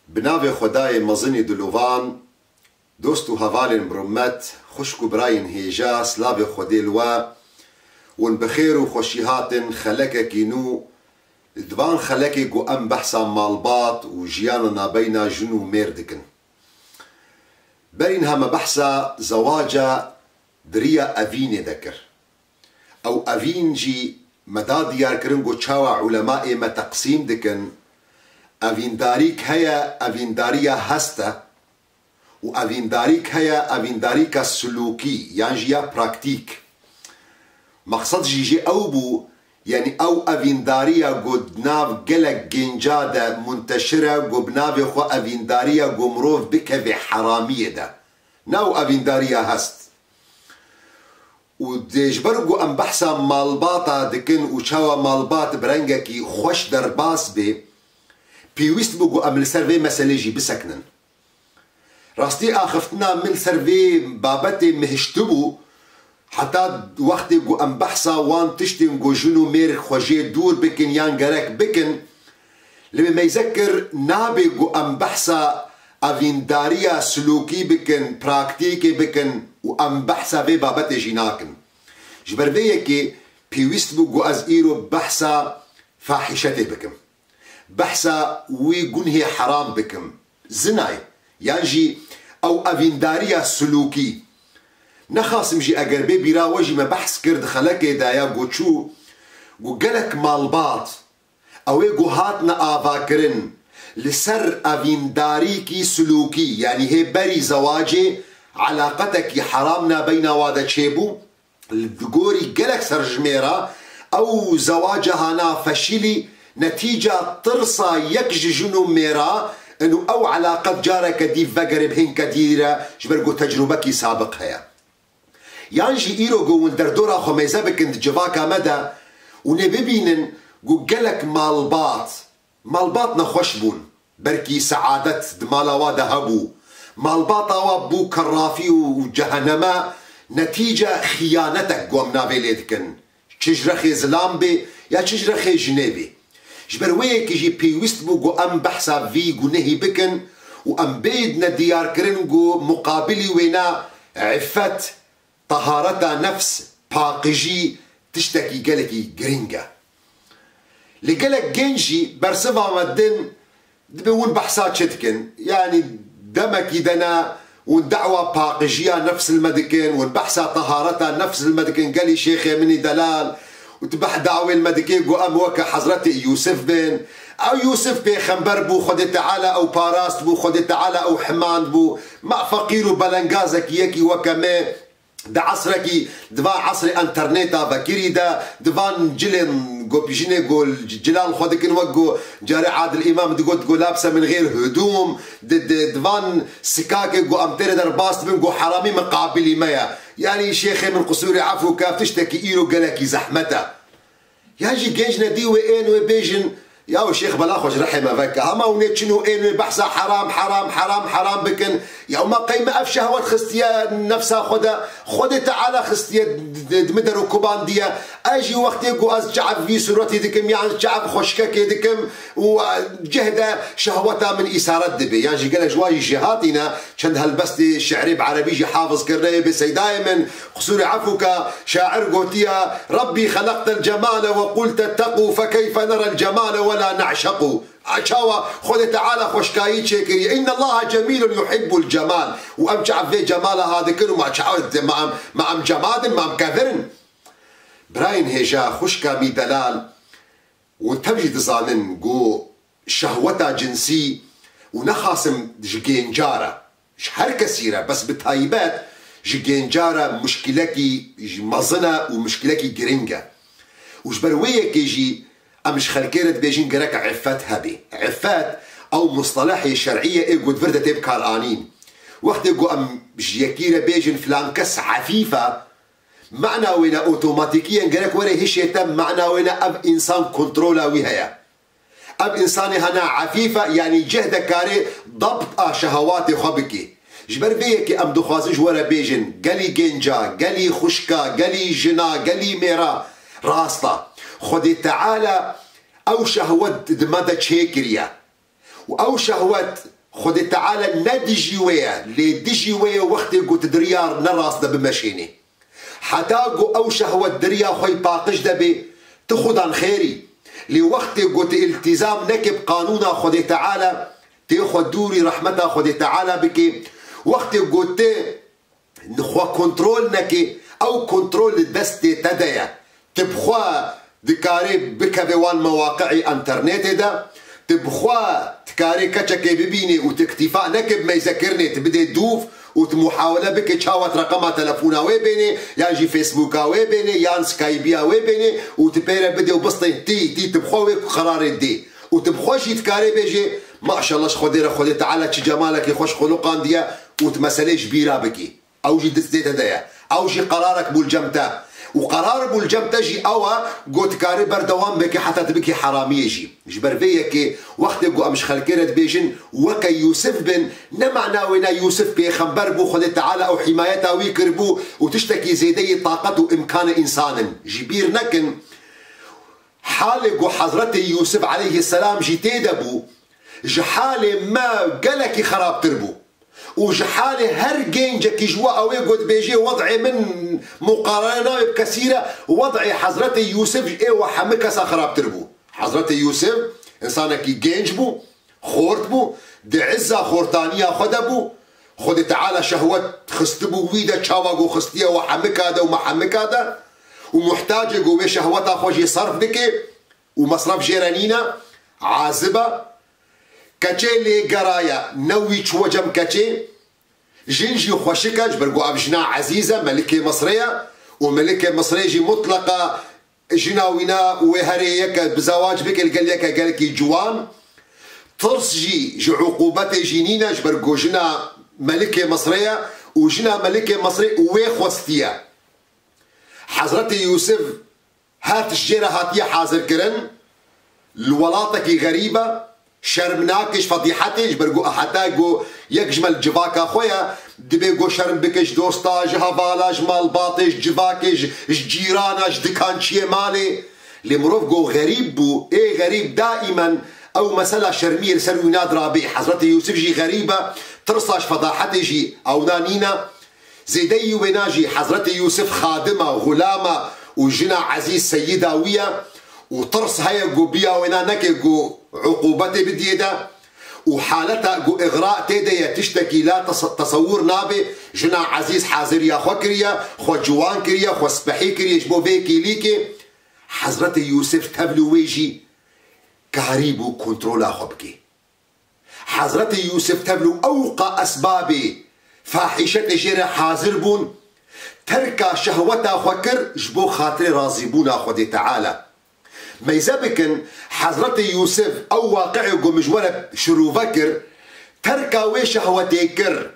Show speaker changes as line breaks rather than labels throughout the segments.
بناوی خدای مزنی دلوان دوست و هوالین برمت خشک و براین هیجا سلاو خودی لوا ون بخیر و خوشیهاتن خلک کینو دوان خلک گو ام بحثا مالبات و جیان نابینا جنو مردکن برین هم بحثا زواجا دریا اوین دکر او اوین جی مداد دیار کرن گو چاوا علماء ما تقسیم دکن اوینداری هيا اوینداریا هسته و اوینداری هيا اوینداری کا سلوکی يعني جيا براكتيك مقصد جيجي او بو يعني او اوینداریا قد ناف قلق جنجاده منتشره قد بناف خو اوینداریا قمروف بكبي حراميه ده ناو اوینداریا هست و دجبرگو ام بحثا مالباتا دكن و چاوا مالبات برنگكي خوش درباس بي بيويست بوغو ام السرفي مسألة جي بسكنن راستي اخفتنا من سرفي بابتي مهشتبو حتى وقت جو ام بحثا وان تشتين جو جنو مير خوجي دور بكن يان غرق بكن لما ما يذكر نابي جو ام بحثا افينداريا سلوكي بكن براكتيكي بكن و ام بحثا في بابتي جيناكن جبربيكي بيويست بوغو از ايرو بحثا فاحشتي بكم بحثا ويقنهي حرام بكم زناي يعني او افينداريا سلوكي نخاسم جي اقربي بيرا وجي ما بحث كرد خلقي دايا قوشو قلق مالبات او يقو هاتنا آفاكرن لسر افينداريكي سلوكي يعني هي بري زواجي علاقتك حرامنا بين وادا تشيبو الدقوري قلق سرجميرا او زواجها نا فشلي نتيجة ترصى يكجي جنو ميرا انو او علاقة جارك دي فقر بهن كديرة جبرقو تجربكي سابق هيا يانجي ايرو قو دردورا خميزة بكند جواكا مدى ونببينن قو قلك مالبات نخوشبون بركي سعادة دمالا ودهبو مالبات وابو كرافي وجهنما نتيجة خيانتك قوم نافيليدكن تشجرخي زلامبي يا تشجرخي جنيبي جبرويك يجي بيوست بوغو ام بحثا فيغو نهي بكن و ام بيدنا ديار كرنغو مقابلي وينا عفت طهارتا نفس باقجي تشتكي قلقي جرينجا لقلق جنجي برسفا مدن دبون بحثات شتكن يعني دمكي دنا والدعوة باقجية نفس المدكن والبحثة طهارتها نفس المدكن قالي شيخي مني دلال وتبح دعوة المدكين قو أم وكا حضرتي يوسف بن أو يوسف بن خنبر بو خد تعالى أو باراست بو خد تعالى أو حمان بو ما فقير بلنغازك يكي وكما دا عصركي دفا عصر انترنتا فكيري دا دفان جلن قو بيجيني قول جلال خودكن وقو جاري عادل الامام دقو لابسه من غير هدوم دفان سكاكي قو امتير درباست بن قو حرامي مقابلي ميا يعني شيخي من قصوري عفو كاف تشتكي ايرو قلكي زحمته ياجي جنجنا دي وين وبيجن يا شيخ بلا خوش رحمه فك اما ونيتشنو ان بحثا حرام حرام حرام حرام بكن يا ما قيمه اف شهوات خستيا نفسها خد تعالى خستيا دمدر وكوبان ديا اجي وقت يقو از شعب في صورتي دكم يعني شعب خوشكك دكم وجهد شهوتها من اثاره دبي يعني قال جواي جهاتنا شند هالبستي شعري بعربي جي حافظ كرني بس دائما قصوري عفوك شاعر قوتيا ربي خلقت الجمال وقلت اتقوا فكيف نرى الجمال ولا نعشقه عشاوة خذ تعالى خوشكايت شكري إن الله جميل يحب الجمال وأمشع في جمال هذا كله مع جماد مع كذرن براين هجا خوشكا مي دلال وتمجي تظانن قو شهوتا جنسي ونخاصم جينجارة هر كثيرة بس بتايبات جينجارة مشكلكي مظنة ومشكلكي جرينجا وجبرويك يجي امش خلكيرت بيجين قرك عفات هبي عفات او مصطلحي شرعيه اي قد فرده تبكار انين وقت يقول ام جيكيره بيجين فلان كس عفيفه معنى وين اوتوماتيكيا قرك ولا هيش يتم معنى وين اب انسان كنترولا وهيا اب انساني هنا عفيفه يعني جهد كاري ضبط شهواتي خبكي جبر بيكي ام دخوازج ورا بيجين قالي جنجا قالي خشكا قالي جنا قالي ميرا راسطه خدي تعالى او شهوت دمادة شيكريا و او شهوت خود تعالى ندجي ويا لدجي ويا وقت قلت دريار نراس ده بمشيني حتى أو شهوة دريا خوي باقش دبي تخدان خيري لوقت قلت التزام نكب قانونا خود تعالى تاخد دوري رحمتها خود تعالى بك وقت قلت نخوا كنترول نكي او كنترول دستي تدايا تبخوا دكاري بكبوان مواقعي انترنت ده تبخوا تكاري كتشكي ببيني وتكتفاء نكب ما يذكرني تبدي تدوف وتمحاولة بك تشاوت رقم تلفونا ويبيني يانجي فيسبوكا ويبيني يان سكايبيا ويبيني وتبيرا بدي وبسطي تي تبخوا قرار دي وتبخوش يتكاري بيجي ما شاء الله خدي تعالى تشي جمالك يخش خلقان ديا وتمسليش بيرا بكي او جي دستيتا ديا او جي قرارك بولجمتا وقرار بولجمتا جي اوا قوت كاري بردوام بكي حتى تبكي حرامية جبر فيكي وقت قو امش خلكيرت بيجن وكا يوسف بن نمعنا وينا يوسف بيخنبر بو خدي تعالى او حمايتا ويكربو وتشتكي زيدي طاقته امكان انسان جبير نكن حالق حضرة يوسف عليه السلام جي تيدبو جحالي ما قالك خراب تربو وجحالي هر جينجك جوا اوي قد بيجي وضعي من مقارنة بكثيرة وضعي حضرة يوسف ايه وحمك خراب تربو حضرة يوسف انسانك جينج بو خورت بو دي عزة خورتانية خدبو خد تعالى شهوات خستبو ويدا تشاواقو خستيا وحمك هذا ومحمك هذا ومحتاج قوي شهوتها خوجي صرف بكي ومصرف جيرانينا عازبة كاتشي لي قرايا نوي وجم كاتشي جنجي خوشكج برقو أبجنا عزيزة ملكة مصرية وملكة مصرية جي مطلقة جناوينا وهريك بزواج بك القليك قالك جوان طرس جي عقوبات جنينة برقو جنا ملكة مصرية وجنا ملكة مصرية وخوستية حضرة يوسف هات الشجرة هاتية حاضر كرن الولاتك غريبة شرمناكش فضيحتش برقو حتى يكجمل جفاكا خويا دبيقو شرم بكش دوستاج هفالاج مال باطش جفاكش جيراناش دكانشيه مالي لمروف قو غريب بو ايه غريب دائما او مسألة شرمية لسلوي نادرة بي حضرة يوسف جي غريبة ترصاش فضاحتي جي او نانينا زيدي ويناجي حضرة يوسف خادمة غلامة وجنا عزيز سيدة ويا وطرس هيا قو بيا وينا نكي قو عقوبتي بديدا وحالتها قو إغراء تيدا تشتكي لا تصور نابي جنا عزيز حاضر يا خو كريا خو جوان كريا خو سبحي كريا جبو بيكي ليكي حضرة يوسف تبلو ويجي كهريبو كنترولا خبكي حضرة يوسف تبلو أوقع أسبابي فاحشة جيرة حاضر بون تركا شهوتا خكر جبو خاطر راضي بونا خدي تعالى ما يزبكن حضرة يوسف او واقعي مجولة شرو فكر تركا وي شهوتي كر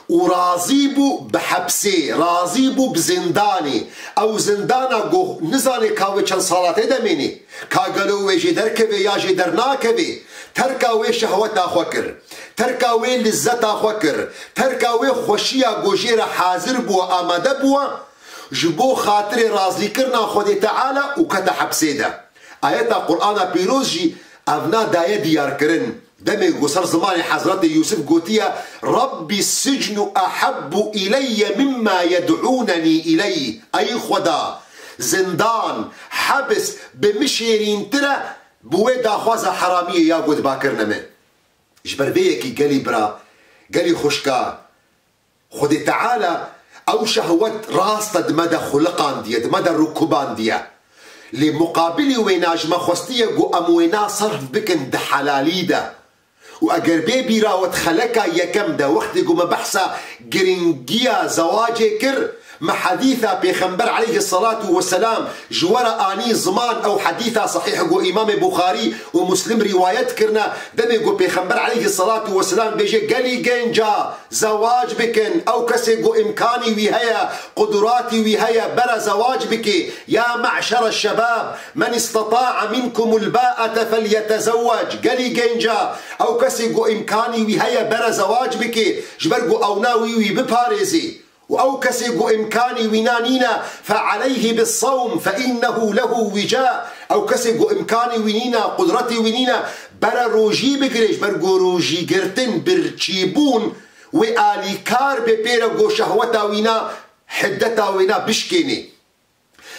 وراضيبو بحبسي راضيبو بزنداني او زندانا قو نزاني كاوي چند صالات دميني كاقلو ويجي دركبي ياجي درناكبي تركا وي شهوتا خكر تركا وي لذتا خكر تركا وي خوشيا قوجيرا حاضر بو آمده بو جبو خاطر راضي كرنا خدي تعالى وكتا حبسيدا آيات قرآن بيروزجي أبنا داية ديار كرن دمي قصر زمان حضرة يوسف قوتيا ربي السجن أحب إلي مما يدعونني إليه أي خدا زندان حبس بمشيرين ترى بويدا خوازة حرامية يا قد باكرنا من جبر بيكي قالي برا قالي خشكا خدي تعالى أو شهوات راس دمدا خلقان ديا دمدا ركوبان ديا لمقابلي ويناج ما خستيه قو أموينا صرف بكن ده حلالي ده وأجر بيبي راوت خلقا يكم ده وقت قو مبحثة جرينجيا زواجي كر ما حديثة بيخنبر عليه الصلاة والسلام جوار آني زمان أو حديثة صحيح قو إمام بخاري ومسلم روايات كرنا دمي قو بيخنبر عليه الصلاة والسلام بيجي قالي جينجا زواج بكن أو كسي قو إمكاني ويهيا قدراتي ويهيا برا زواج بكي يا معشر الشباب من استطاع منكم الباءة فليتزوج قالي جينجا أو كسي قو إمكاني ويهيا برا زواج بكي جبر قو أو ناوي بباريزي وأو كسيقو إمكاني وينانينا فعليه بالصوم فإنه له وجاء أو كسيقو إمكاني وينينا قدرتي وينينا برا روجي بقريش برقو روجي قرتن برچيبون وآلي كار ببيرقو شهوتا وينا حدتا وينا بشكيني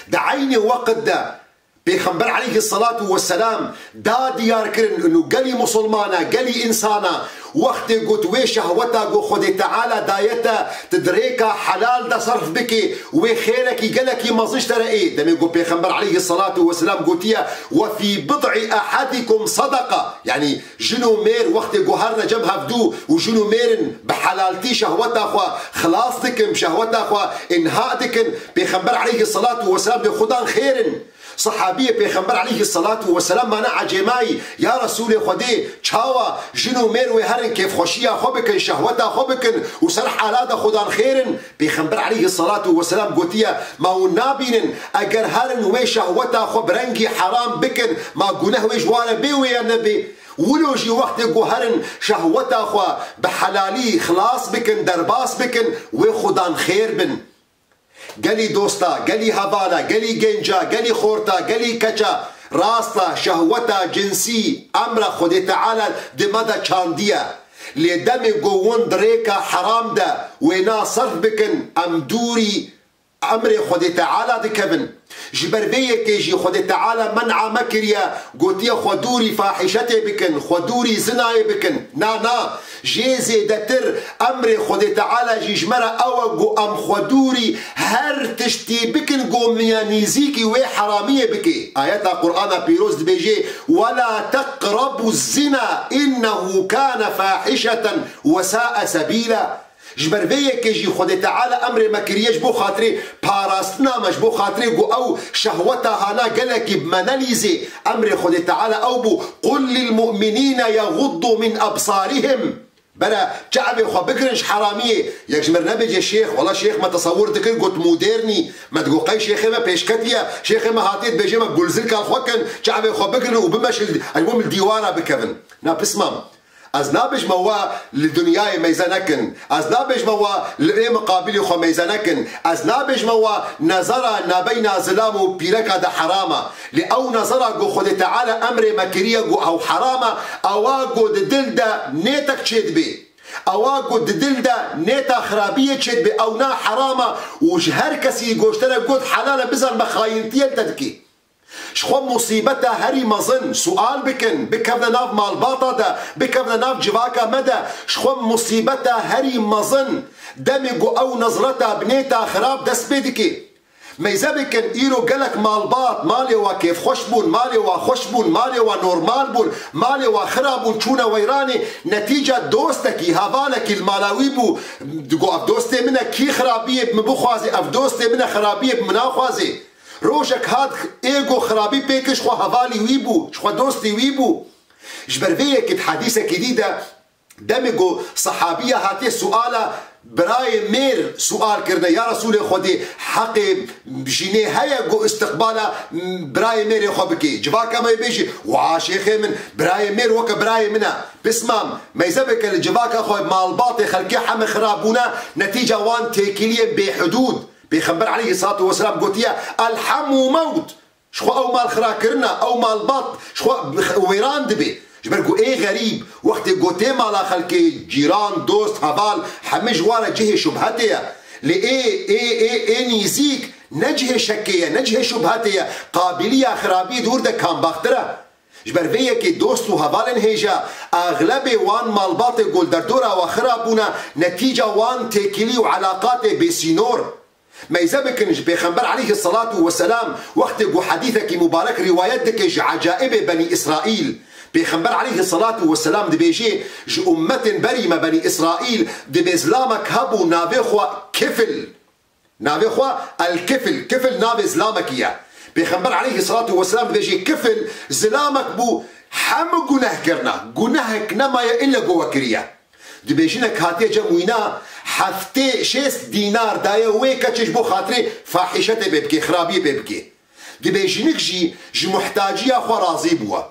دعيني وقت دا پیغمبر علیه الصلاة والسلام دا دیار کرن انو گلی مسلمانا گلی انسانا وقت قلت وی شهوتا قو خود تعالى دايتا تدريكا حلال دا صرف بكي وي خيركي قلكي مزنش ترى دمي قو پیغمبر عليه الصلاة والسلام قلتيا وفي بضع احدكم صدقة يعني جنو مير وقت قو هرنا جمها بدو وجنو ميرن بحلالتي شهوتا اخوا خلاص دكن بشهوتا اخوا انهاء دكن پیغمبر عليه الصلاة والسلام بخدان خيرن صحابيه پیغمبر علیه الصلاة والسلام مانا عجمای یا رسول خدای چاوا جنو میر و هرن کیف خوشیا خو بکن شهوتا خو بکن و سر حالات خدان خیرن پیغمبر علیه الصلاة والسلام گوتیا ما و نابینن اگر هرن و شهوتا خو برنگی حرام بکن ما گناه و جوانه بی و یا نبی ولوجي وقت جوهرن شهوتا خو بحلالي خلاص بكن درباس بكن وخدان خير بن قالي دوستا قالي هبالا قالي جنجا قالي خورتا قالي كچا راستا شهوتا جنسي امر خود تعالى دمدا چانديا لدم قوون دريكا حرام دا وينا صرف بكن امدوري امر خود تعالى دكبن جبر بيه كيجي خود تعالى منع مكريا قوتيا خدوري فاحشتي بكن خدوري زناي بكن نا جيزي دتر امر خود تعالى جيجمرا او ام خدوري هر تشتي بكن قوم ميانيزيكي وي حرامية بكي آيات القرآن بيروز بيجي ولا تقربوا الزنا انه كان فاحشة وساء سبيلا جبر بيه كيجي خود تعالى امر مكريش بو خاطري باراستنا مش بو خاطري او شهوتها هانا قالك بمناليزي امر خود تعالى او بو قل للمؤمنين يغضوا من ابصارهم بلا شعبي خو بكرنش حراميه يا جمر نبي شيخ والله شيخ ما تصور تكن قلت مودرني ما تقول شيخ ما بيشكتيا شيخ ما هاتيت بيجي ما قول زلك الخوكن شعبي خو بكرن وبمش المهم الديوانه بكفن نا بسمام از نابش موا لدنیای میزنکن از نابش موا لری مقابلی خو میزنکن از نابش موا نظر نبین ظلام و پیرکا ده حراما او نظر گو خود تعالی امر مکریه گو او حراما او گو دل ده نیتک چید بی او گو دل ده نیتا خرابیه چید بی او نا حراما و هر کسی گوشتره گود حلال بزن بخاینتیه تدکی شخو مصيبته هري مظن سؤال بكن بكفنا ناف مال باطا بكفنا ناف جواكا مدى شخو مصيبته هري مظن دمجو او نظرته بنيتا خراب دس بيدكي ميزا بكن ايرو قالك مال باط مالي وكيف خوشبون مالي وخوشبون مالي ونورمال بون مالي وخرابون چونا ويراني نتيجة دوستكي هفالك المالاوي بو دقو اف دوستي منا كي خرابية بمبو خوازي اف دوستي منا خرابية بمنا خوازي روشك هاد ايجو خرابي بيكش خو هفالي ويبو خو دوستي ويبو جبرفيه كت حديثة جديدة دمجو صحابية هاتي سؤالة براي مير سؤال كرنا يا رسول خدي حق جيني هيا جو استقباله براي مير خو بكي جواكا ما يبيجي وعاشيخ من براي مير وك براي منا بسمام ما يزبك الجواكا خو مال باطي خلقي حم خرابونا نتيجة وان تيكيلية بحدود بيخبر عليه الصلاة والسلام قلت يا الحمو موت شخو او مال خراكرنا او مال بط شخو ويران دبي جبرقو ايه غريب وقت قلت مالا خلقي جيران دوست هبال حمي جوارا جهة شبهتيا ايه نيزيك نجهة شكية نجهة شبهتيا قابلية خرابية دور دا كان باخترة جبر فيه كي دوستو هبالن هيجا اغلب وان مالباطي قول دردورا وخرابونا نتيجة وان تيكيلي وعلاقاتي بسينور ما يزبكنش بيخنبر عليه الصلاة والسلام وقت قو حديثك مبارك روايتك عجائب بني إسرائيل بيخنبر عليه الصلاة والسلام دي بيجي أمة بريمة بني إسرائيل دي بإسلامك هبو نافيخوا كفل نافيخوا الكفل كفل نافي إسلامك بيخنبر عليه الصلاة والسلام دي بيجي كفل زلامك بو حم قناه كرنا قناهك نما إلا قوة كريا دي بيجينك هاتي جموينا حفتي 6 دينار دايا ويكا تشبو خاطري فاحشته بيبكي خرابيه بيبكي دي بيجينك جي محتاجيه خو راضي بوا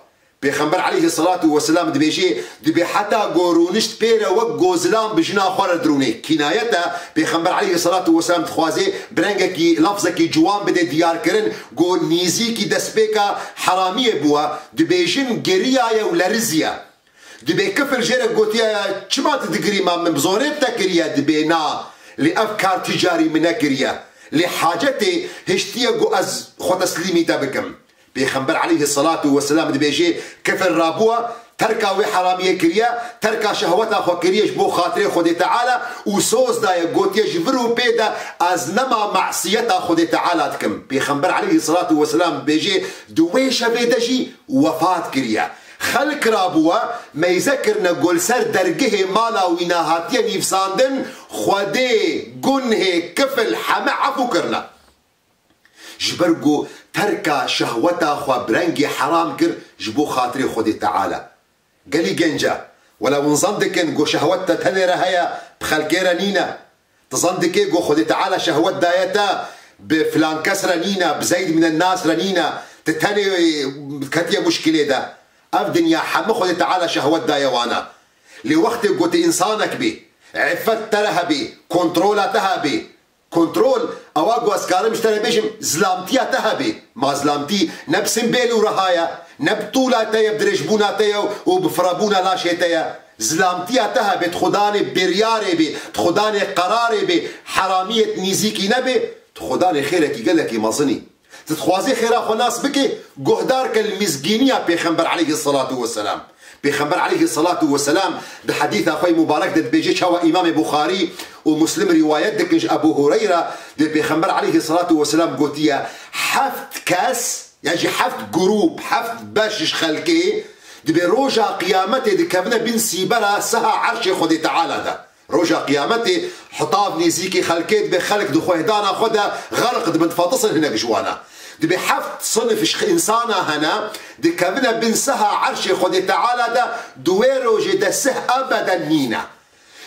پیغمبر علیه الصلاة والسلام دبیجی دبی حتی گورونشت پیره وک گوزلان بجنا خوار درونه کنایتا پیغمبر علیه الصلاة والسلام تخوازه برنگه کی لفظه کی جوان بده دیار کرن گو نیزی کی دسپیکا حرامیه بوا دبیجن گریه و لرزیه دبی کفر جره گوتیه چما تدگری ما من بزوره بتکریه دبی نا لأفكار تجاري من كريا لحاجتي هشتيه جو از خو تسليمي تبكم بيخنبر عليه الصلاة والسلام دي بيجي كفر رابوه تركا وحرامية كريا تركا شهوتها خو كريش بو خاطري خودي تعالى وسوز دايا قوتيا جفرو بيدا از نما معصيتها خودي تعالى تكم بيخنبر عليه الصلاة والسلام بيجي دويشة بيدجي وفاة كريا خلق رابوه ما يذكرنا قول سر درجه مالا ويناهاتيا نفساندن خودي قنه كفل حما عفو كرنا جبرقو تركا شهوتا خوا برنجي حرام كر جبو خاطري خودي تعالى قالي جنجا ولو نظندكن قو شهوتا تنيرا هيا بخلقيرا نينا تظندكي قو خودي تعالى شهوت دايتا بفلان كسر رنينا بزيد من الناس رنينا تتاني كتيا مشكلة دا الدنيا حما خودي تعالى شهوت دايوانا لوقت قوت إنسانك بي عفت ترها بي كنترولاتها بي كنترول اواغو اسكار مشتري بيشم زلامتيا تهبي ما زلامتي نبسم بيلو رهايا نبطولا تيا بدرجبونا تيا وبفرابونا لا شي تيا زلامتيا تهبي تخداني برياري بي تخداني قراري بي حرامية نيزيكي نبي تخداني خيرك قالك مازني تتخوازي خير اخو ناس بكي قهدارك المزقينية بيخنبر عليه الصلاة والسلام بيخنبر عليه الصلاة والسلام بحديث أخوي مبارك دد بيجيش هو إمام بخاري ومسلم روايات دكنج أبو هريرة دد بيخنبر عليه الصلاة والسلام قوتيا حفت كاس يعني حفت جروب حفت باشش خلقي دد بروجا قيامته دد كابنا بن سيبرا سها عرش خدي تعالى ده روجا قيامته حطاب نيزيكي خلقيت بخلق دخوه دانا خدا غرق دد بنفاتصل هناك جوانا دي بحفت صنف إنسانا هنا دي كابنا بنسها عرش خدي تعالى دا دويرو جدا سه أبدا نينا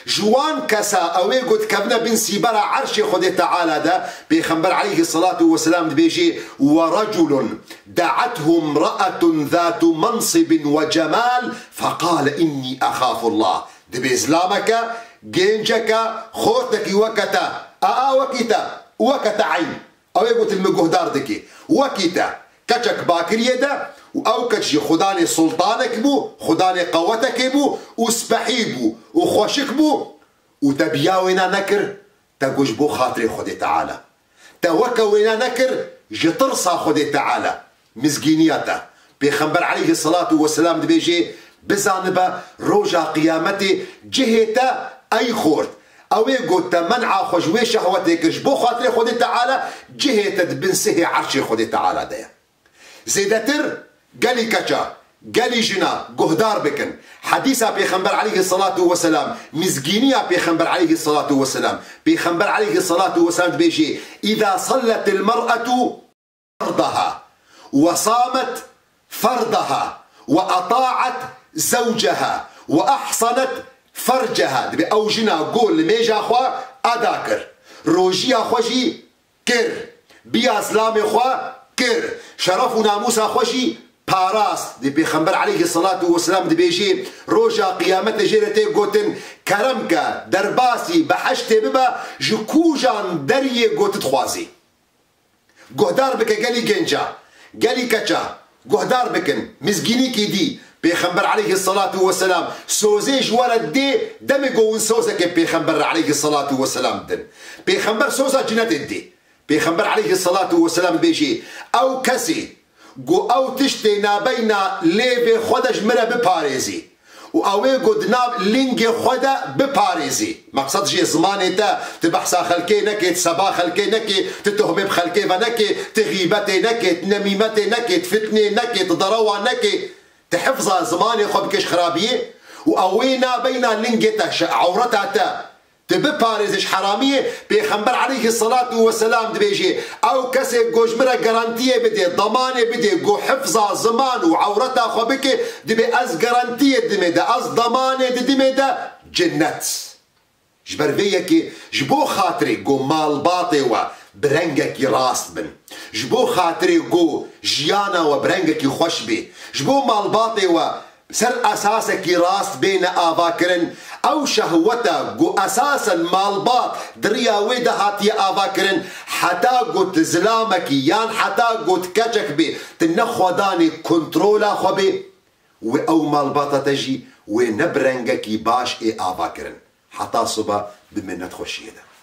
جوان كسا أوي قد كابنا بنسي برا عرش خدي تعالى دا بيخنبر عليه الصلاة والسلام دي بيجي ورجل دعته امرأة ذات منصب وجمال فقال إني أخاف الله دي بإسلامك جينجك خوتك وكتا وكتا وكتا عين او يقول المجهدار دكي وكيتا كتشك باكريه دا او كتشي خداني سلطانك بو خداني قوتك بو وسبحي بو وخوشك بو وتبياوينا نكر تقوش بو خاطري خدي تعالى توكوينا نكر جترصا خدي تعالى مزقينياتا بيخنبر عليه الصلاة والسلام دبيجي بزانبا روجا قيامتي جهتا اي خورت اوي قلت منع خوشوي شهوتك جبو خاطري خدي تعالى جهة بنسه عرشي خدي تعالى ده زيدتر قالي كجا قالي جنا قهدار بكن حديثة بيخنبر عليه الصلاة والسلام مزقينية بيخنبر عليه الصلاة والسلام بيخنبر عليه الصلاة والسلام بيجي إذا صلت المرأة فرضها وصامت فرضها وأطاعت زوجها وأحصنت فرجها دبي او جنا قول لميجا خوا اداكر روجيا خوشي كر بيا اسلامي خوا كر شرف وناموس خوشي باراس دبي خنبر عليه الصلاة والسلام دبي يجي روجا قيامته جيرتي قوتن كرمكا درباسي بحشتي ببا جكوجان دريه قوت تخوازي قهدار بك قالي جنجا قالي كتشا قهدار بكن مزقيني كي دي بيخنبر عليه الصلاة والسلام سوزيج ورد دي دمجو سوزك بيخنبر عليه الصلاة والسلام دن بيخنبر سوزا جنات دي بيخنبر عليه الصلاة والسلام بيجي او كسي جو او تشتي نابينا ليبي خودش مرا بباريزي واوي قد ناب لينجي خودا بباريزي مقصد جي زماني تا تبحثا خلكي نكي تسبا خلكي نكي تتهمي بخلكي فنكي تغيبتي نكي تنميمتي نكي تفتني نكي تضروا نكي تحفظها زماني خبكش خرابية وأوينا بين لنجتا عورتها تا تبي باريزش حرامية بيخنبر عليه الصلاة والسلام دبيجي أو كسي جوج مرة جارانتية بدي ضمانة بدي جو حفظها زمان وعورتها خبكي دبي أز جارانتية دميدا أز ضمانة دميدا جنات جبر فيكي جبو خاطري جو مال باطي و برنگکی راست بن جبو خاطری گو جیانا و برنگکی خوش بی جبو مالباطی و سر اساسکی راست بین آوا کرن او شهوتا گو اساسا مالبات دریاوی ده هاتی آوا کرن حتا گو تزلامکی یان حتا گو تکچک بی تنه خودانی کنترولا خو بی و او مالباتا تجی و نبرنگکی باش ای آوا کرن حتا صبح بمنت خوشیه ده